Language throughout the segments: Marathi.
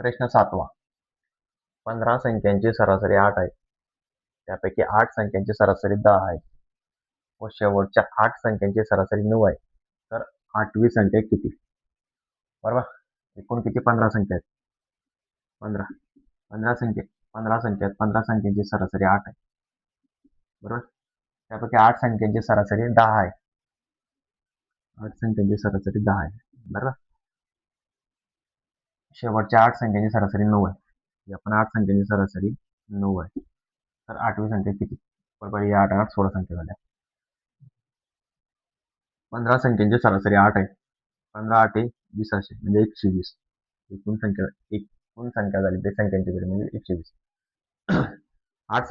प्रश्न 7वा. 15 संख्यांची सरासरी 8 आहे. त्यापैकी 8 संख्यांची सरासरी 10 आहे व शेवटच्या 8 संख्यांची सरासरी 9 आहे. तर 8वी संख्या किती? बरोबर. एकूण किती? 15 संख्या आहेत. 15 15 संख्या 15 संख्या 15 संख्यांची सरासरी 8 आहे. बरोबर. त्यापैकी 8 संख्यांची सरासरी 10 आहे. 8 संख्यांची सरासरी 10 आहे. बरोबर. शेवटच्या 8 संख्यांची सरासरी 9 आहे. आपण 8 संख्यांची सरासरी 9 आहे. तर 8वी संख्या किती? बरोबर. या 8 8 16 संख्या झाल्या. 15 संख्यांची सरासरी 8 आहे. 15 8 20 असे म्हणजे 120. एकूण संख्या झाली ते संख्यांची बेरीज म्हणजे 120. 8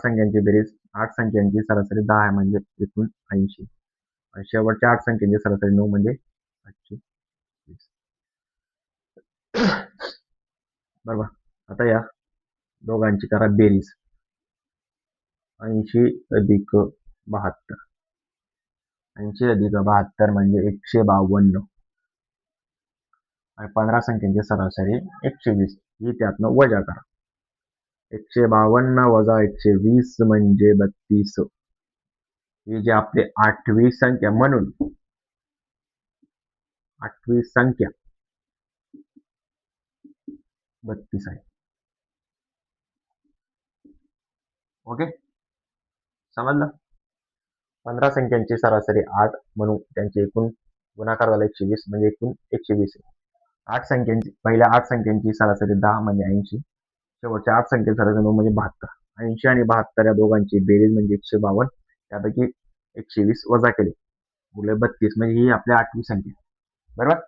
संख्यांची बेरीज 8 संख्यांची सरासरी 10 आहे म्हणजे एकूण 80. आणि शेवटच्या 8 संख्यांची सरासरी 9 म्हणजे 820. बरोबर. आता या दोघांची करा बेरीज. 80 अधिक 72. 80 अधिक 72 म्हणजे 152. आणि 15 संख्यांची सरासरी 120 ही त्यातनं वजा करा. 152 वजा 120 म्हणजे 32. ही जी आपली 8वी संख्या म्हणून 8वी संख्या 32 आहे. ओके, समजलं? 15 संख्यांची सरासरी 8 म्हणून त्यांचे एकूण गुणाकार झाला 120 म्हणजे एकूण 120 आहे. 8 संख्यांची पहिल्या 8 संख्यांची सरासरी 10 म्हणजे 80. शेवटच्या 8 संख्येची सरासरी 9 म्हणजे 72. 80 आणि 72 या दोघांची बेरीज म्हणजे 152. त्यापैकी 120 वजा केले उरले 32 म्हणजे ही आपली 8वी संख्या. बरोबर.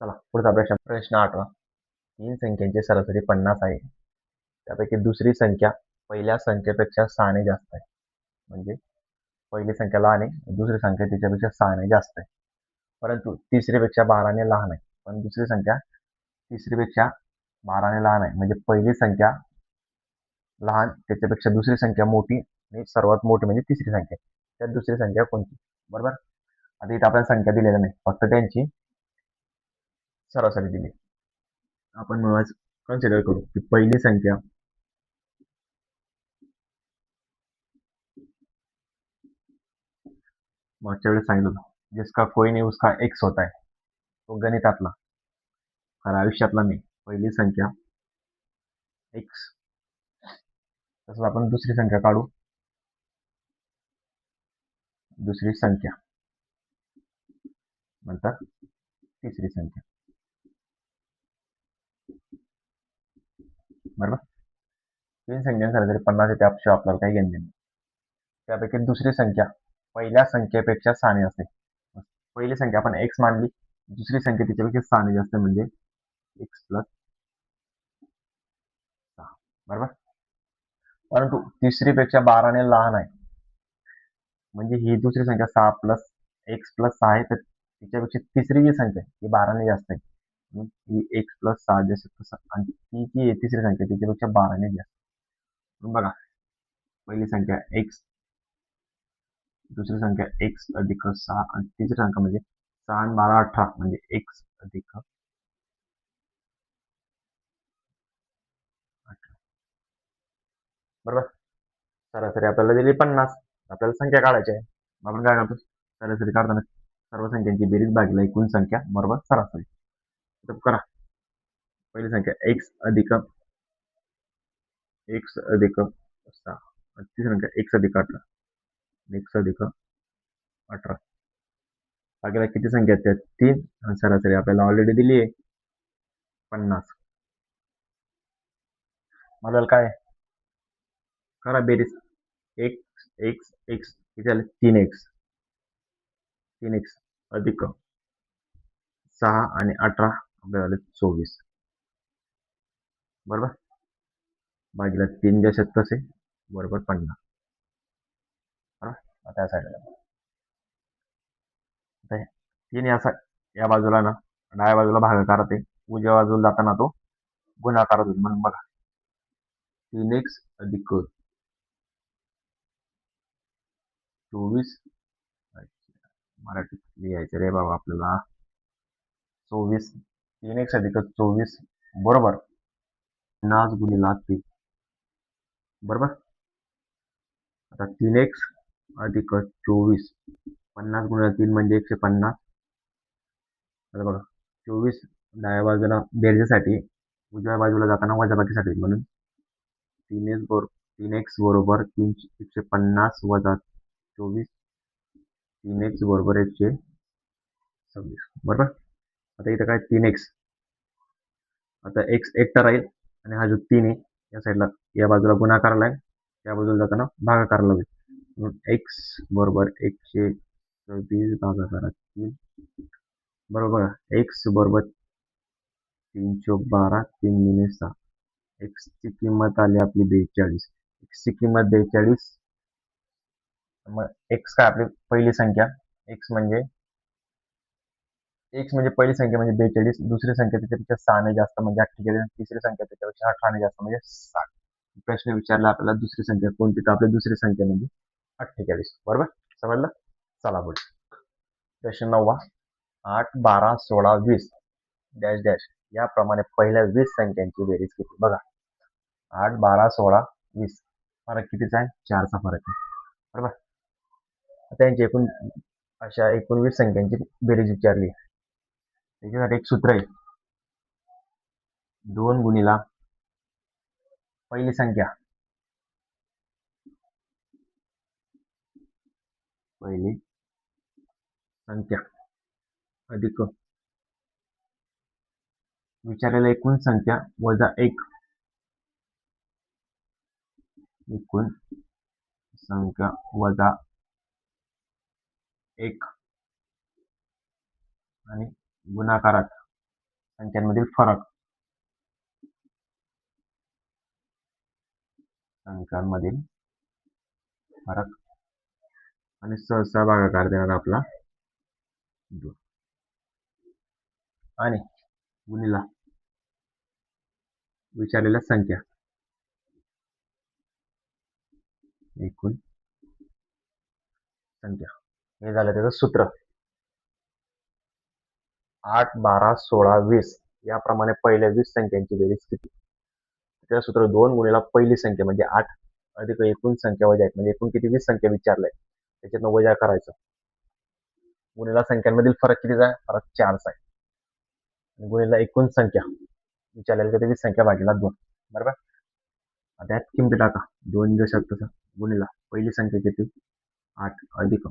चला पुढचा प्रश्न 8वा. 3 संख्यांची सरासरी 50 आहे. त्यापैकी दुसरी संख्या पहिल्या संख्येपेक्षा 6 ने जास्त आहे. म्हणजे पहिली संख्या लहान आहे, दुसरी संख्या तिच्यापेक्षा 6 ने जास्त आहे. परंतु तिसरीपेक्षा 12 ने लहान आहे. पण दुसरी संख्या तिसरीपेक्षा 12 ने लहान आहे. म्हणजे पहिली संख्या लहान त्याच्यापेक्षा दुसरी संख्या मोठी आणि सर्वात मोठी म्हणजे तिसरी संख्या. त्यात दुसरी संख्या कोणती? बरोबर. आता इथं आपल्याला संख्या दिलेल्या नाही, फक्त त्यांची सरासरी दिली. आपण मुळात कन्सिडर करू की पहिली संख्या मागच्या वेळेस सांगितलं होतं, जिसका कोई नहीं उसका एक्स होता है. तो गणितातला, खरा आयुष्यातला नाही. पहिली संख्या एक्स. तसंच आपण दुसरी संख्या काढू. दुसरी संख्या नंतर तिसरी संख्या. बरोबर. 3 संख्यांचा सरासरी 50 आहे, त्यापेक्षा आपल्याला काही घेणं नाही. त्यापैकी दुसरी संख्या पहिल्या संख्येपेक्षा 6 ने असते. पहिली संख्या आपण एक्स मानली, दुसरी संख्या तिच्यापेक्षा 6 ने जास्त म्हणजे एक्स प्लस 6. बरोबर. परंतु तिसरीपेक्षा 12 ने लहान आहे. म्हणजे ही दुसरी संख्या 6 प्लस एक्स प्लस 6 आहे, तर तिच्यापेक्षा तिसरी जी संख्या आहे ती 12 ने जास्त आहे. ही एक्स प्लस 6 जसं तसं आणि ती जी तिसरी संख्या तिच्यापेक्षा 12 ने जास्त. बघा, पहिली संख्या एक्स, दुसरी संख्या एक्स अधिक 6 आणि तिसरी संख्या म्हणजे 6 आणि 12 18 म्हणजे एक्स अधिक 18. बरोबर. सरासरी आपल्याला दिली 50. आपल्याला संख्या काढायची आहे. आपण काय करतो? सरासरी काढताना सर्व संख्यांची बेरीज भागिले एकूण संख्या बरोबर सरासरी. तर करा. पहिली संख्या एक्स अधिक 6 आणि तिसरी संख्या एक्स अधिक 18. एक्स अधिक 18 भागिले किती संख्या आहेत? 3 आणि सरासरी आपल्याला ऑलरेडी दिली आहे 50. आपल्याला काय करा बेरीज. एक्स एक्स एक्स किती झाले? 3x. 3x अधिक 6 आणि 18 आपल्याला झाले 24. बरोबर. भागिले 3 जसे तसे बरोबर 50. बरोबर. त्या साईडला 3 या बाजूला ना डाव्या बाजूला भागाकारात आहे, उजव्या बाजूला जाताना तो गुणाकारात होईल. म्हणून बघा 3x अधिक 24. मराठीत लिहायचं रे बाबा आपल्याला. 24 3x अधिक 24 बरोबर 50 गुणिला 3. बरोबर. आता 3x अधिक 24. 50 गुणिले 3 म्हणजे 150. आता बघा 24 डाव्या बाजूला बेरजेसाठी, उजव्या बाजूला जाताना वजाबाकीसाठी, म्हणून 3x बरोबर 150 वजा 24. 3x बरोबर 126. बरोबर. आता इथं काय 3x, आता x एकटा राहील आणि हा जो 3 आहे या साईडला या बाजूला गुणाकारला आहे, त्या बाजूला जाताना भागाकारला होईल, म्हणून x बरोबर 126 भागाकारात 3. बरोबर. x बरोबर 312. 3 × 6. x ची किंमत आली आपली 42. x ची किंमत 42. मग x काय आपली पहिली संख्या, x म्हणजे पहिली संख्या म्हणजे 42, दुसरी संख्या त्याच्यापेक्षा 6 जास्त म्हणजे 48, तिसरी संख्या त्याच्यापेक्षा 18 जास्त म्हणजे 60. प्रश्न विचारला आपल्याला दुसरी संख्या कोणती, तर आपली दुसरी संख्या म्हणजे 48. बरोबर. समजलं. चला पुढे प्रश्न 9. 8, 12, 16, 20 डॅश डॅश याप्रमाणे पहिल्या 20 संख्यांची बेरीज किती. बघा 8, 12, 16, 20 फरक कितीचा आहे, 4चा फरक आहे. बरोबर. त्यांची एकूण अशा 19 संख्यांची बेरीज विचारली. त्याच्यासाठी एक सूत्र आहे, 2 गुणिला पहिली संख्या अधिक विचारलेला एकूण संख्या वजा 1. एकूण संख्या वजा 1 आणि गुणाकारात संख्यांमधील फरक. आणि सहसा भागाकार देणार आपला 2 आणि गुणिला विचारलेल्या संख्या, एकूण संख्या. हे झालं त्याचं सूत्र. 8, 12, 16, 20 याप्रमाणे पहिल्या 20 संख्यांची बेरीज किती. त्याचं सूत्र 2 गुणिला पहिली संख्या म्हणजे 8 अधिक एकूण संख्या वजा 1 म्हणजे एकूण किती 20 संख्या विचारलंय त्याच्यातनं वजा करायचं, गुणिला संख्यांमधील फरक कितीचा आहे, फरक 4चा आहे, गुणिला एकूण संख्या विचारलेल्या किती 20 संख्या भागिला 2. बरोबर. आता यात किमती टाका, 2 जशात तसं, गुणिला पहिली संख्या किती 8 अधिक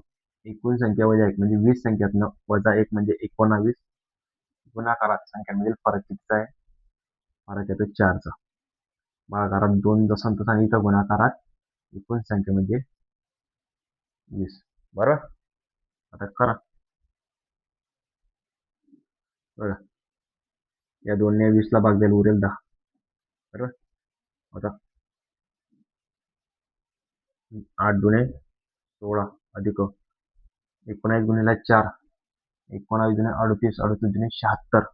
एकूण संख्या वजा 1 म्हणजे 20 संख्यातनं वजा 1 म्हणजे 19. गुणाकारात संख्यांमधील फरक कितीचा आहे, फरक येतो 4चा. भागाकारात 2 जसा तसा आणि इथं गुणाकारात एकूण संख्या म्हणजे 20. बरोबर. आता करा बघा, या 2 ने 20 ला भाग द्यायला उरेल 10. बरोबर. आता 8 दुणे 16 अधिक 19 गुणिला 4. 19 दुणे 38. 38 दुणे 76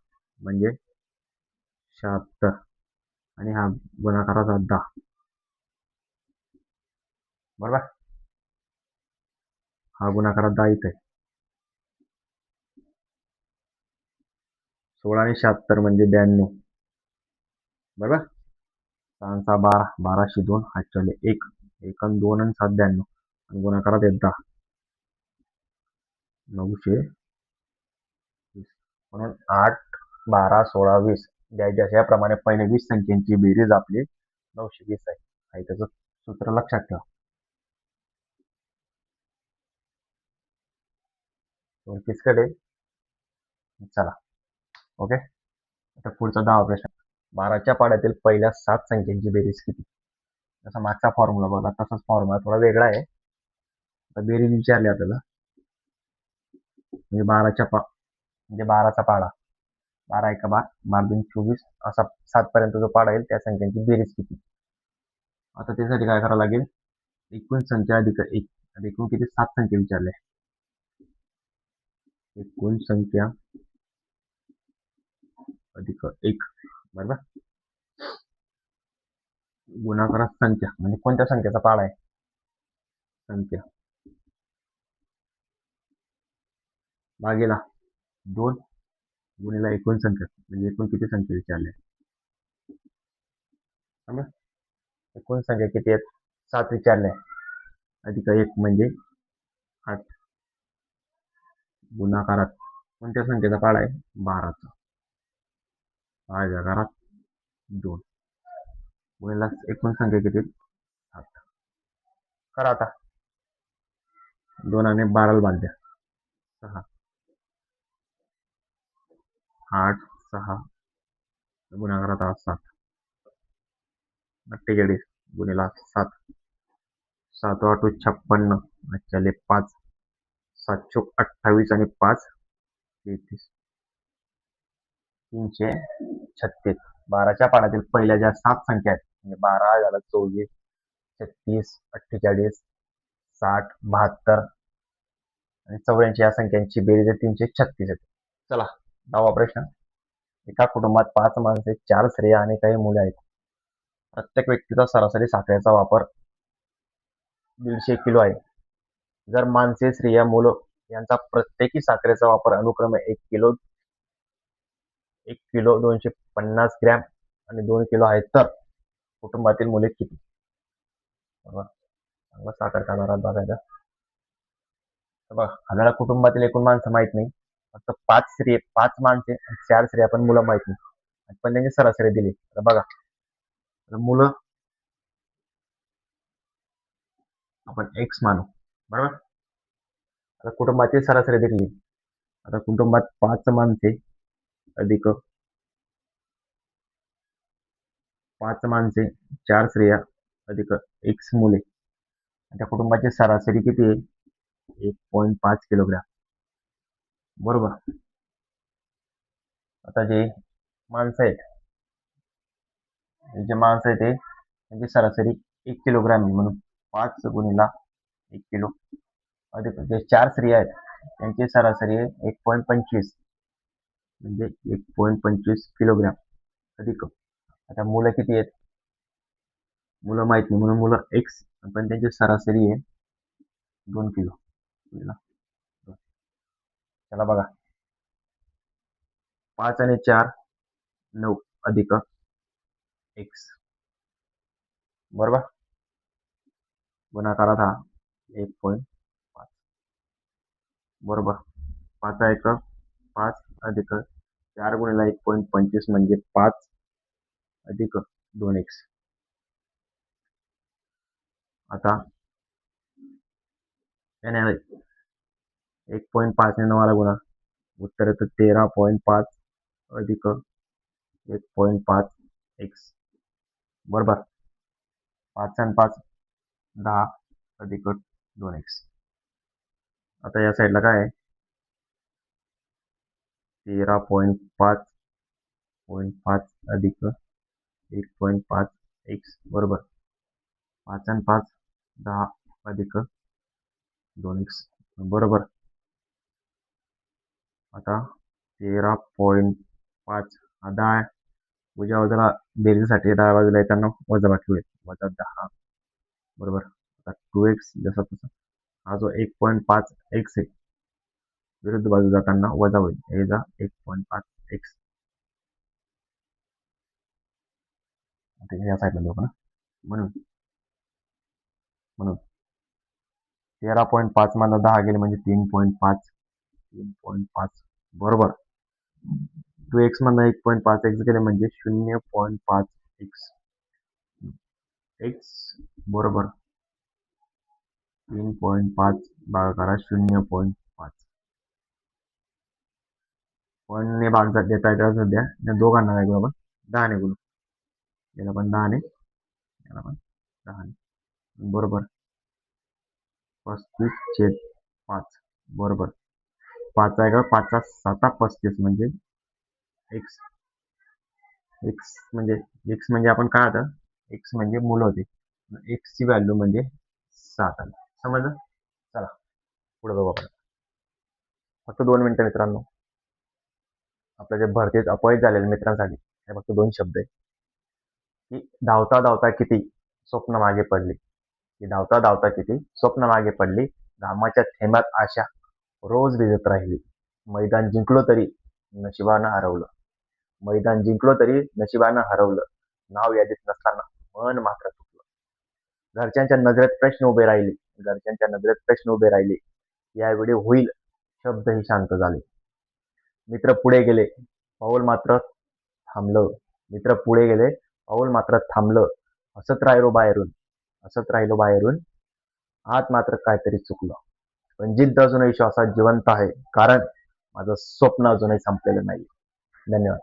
म्हणजे 76 आणि हा गुणाकाराचा 10. बरोबर. हा गुणाकारात 10 इथे आहे. 16 आणि 76 म्हणजे 92. बरोबर. 6 12, 12 2 8 1 1 आणि 2 आणि 7 92 आणि गुणाकारात आहे 10. 920. म्हणून 8, 12, 16, 20 याप्रमाणे पहिले 20 संख्यांची बेरीज आपली 920 आहे. आणि त्याचं सूत्र लक्षात ठेवा. किसकडे चला. ओके. आता पुढचा 10वा प्रश्न. 12च्या पाड्यातील पहिल्या 7 संख्यांची बेरीज किती. जसा मागचा फॉर्म्युला बघा तसाच फॉर्म्युला थोडा वेगळा आहे. आता बेरीज विचारली आपल्याला, म्हणजे 12चा पाडा 12 1 12, 12 2 24 असा 7 पर्यंत जो पाडा येईल त्या संख्यांची बेरीज किती. आता त्यासाठी काय करावं लागेल, एकूण संख्या अधिक 1. एकूण किती 7 संख्या विचारल्या. एकूण संख्या अधिक 1. बरोबर. गुणाकारात संख्या म्हणजे कोणत्या संख्येचा पाडा आहे, संख्या भागेला 2 गुणिला एकूण संख्या म्हणजे एकूण किती संख्या विचारल्या. एकूण संख्या किती आहेत? 7 विचारल्या. अधिक 1 म्हणजे 8. गुणाकारात कोणत्या संख्येचा पाडा आहे? 12चा. 6 घरात 2 गुणिला एकूण संख्या किती? 7. करा आता. 2 आणि 12 भाग द्या. 6 8 6 गुणाकारात 7. 48 गुणिला 7. 7 8 56 अच्छाले 5. 7 28 आणि 5 33. 336. 12च्या पाडातील पहिल्या ज्या 7 संख्या आहेत म्हणजे 12 झाला, 24 36 48 60 72 आणि 84 या संख्यांची बेरीज 336 येते. चला 10वा प्रश्न. एका कुटुंबात 5 माणसे, 4 स्त्रिया आणि काही मुले आहेत. प्रत्येक व्यक्तीचा सरासरी साखरेचा वापर 150 किलो आहे. जर माणसे, स्त्रिया, मुलं यांचा प्रत्येकी साखरेचा वापर अनुक्रमे 1 किलो 250 ग्रॅम आणि 2 किलो आहे तर कुटुंबातील मुले किती? चांगला साखर खाणारा बघायचा. बघा, आपल्याला कुटुंबातील एकूण माणसं माहित नाही, फक्त 5 माणसे आणि 4 स्त्रिया पण मुलं माहित नाही, पण त्यांची सरासरी दिली. तर बघा, मुलं आपण एक्स मानू, बरोबर. आता कुटुंबाची सरासरी दिली. आता कुटुंबात 5 माणसे अधिक 5 माणसे 4 स्त्रिया अधिक एक्स मुले. त्या कुटुंबाची सरासरी किती आहे? 1.5 किलोग्रॅम, बरोबर. आता जे माणसं आहेत ते त्यांची सरासरी 1 किलोग्रॅम आहे, म्हणून 5 गुणिला 1 किलो अधिक जे 4 स्त्रिया आहेत त्यांची सरासरी आहे 1.25 म्हणजे 1.25 किलोग्रॅम अधिक. आता मुलं किती आहेत? मुलं माहित नाही, म्हणून मुलं एक्स, पण त्यांची सरासरी आहे 2 किलो. चला बघा, 5 आणि 4 9 अधिक एक्स, बरोबर. गुणाकारात हा 1.5, बरोबर. 5 1 5 अधिक 4 गुणिला 1.25 म्हणजे 5 अधिक 2x. आता याने 1.5 ने 9 गुणा, उत्तर येतं 13.5 अधिक 1.5 x, बरोबर. 5 आणि 5 10 अधिक 2x. आता या साईडला काय आहे? 13.5 अधिक 1.5 x, बरोबर. 5 आणि 5 10 अधिक 2x, बरोबर. आता 13.5 हा 10 उजव्या बाजूला बेरीजसाठी 10 बाजूला येताना वजाबाकी होईल, वजा 10, बरोबर. आता 2x जसा तसा हा जो 1.5 x आहे विरुद्ध बाजू जाताना वजा होईल, हे जा 1.5 x. या साईडला देऊ ना, म्हणून 13.5 मधून 10 गेले म्हणजे 3.5, बरोबर. 2x मधून 1.5 x गेले म्हणजे 0.5 x, बरोबर. 3.5 भागाकारा 0.5. पण भाग देता येतात सध्या या दोघांना नाही गुणू, आपण 10 ने गुणू. याला पण 10 ने, याला पण 10 ने, बरोबर. 35/5, बरोबर. 5 आहे का? 5 7 35 म्हणजे x. x म्हणजे आपण काय आता x म्हणजे मुलं होते, x ची व्हॅल्यू म्हणजे 7 आली. समजलं? चला पुढे बघू आपण. फक्त 2 मिनिटं मित्रांनो. आपल्या जे भरतीत अपयश झालेल्या मित्रांसाठी हे फक्त 2 शब्द आहे की धावता धावता किती स्वप्न मागे पडली, की धावता धावता किती स्वप्न मागे पडली, घामाच्या थेंबात आशा रोज भिजत राहिली, मैदान जिंकलो तरी नशिबानं हरवलं, मैदान जिंकलो तरी नशिबानं हरवलं, नाव यादीत नसताना मन मात्र चुकलं. घरच्यांच्या नजरेत प्रश्न उभे राहिले. घरच्यांच्या नजरेत प्रश्न उभे राहिले. यावेळी होईल शब्दही शांत झाले. मित्र पुढे गेले. पाऊल मात्र थांबलं. मित्र पुढे गेले. पाऊल मात्र थांबलं. हसत राहिलो बाहेरून. आत मात्र काहीतरी चुकलं. पण जिद्द अजूनही श्वासात जिवंत आहे. कारण माझं स्वप्न अजूनही संपलेलं नाही. धन्यवाद.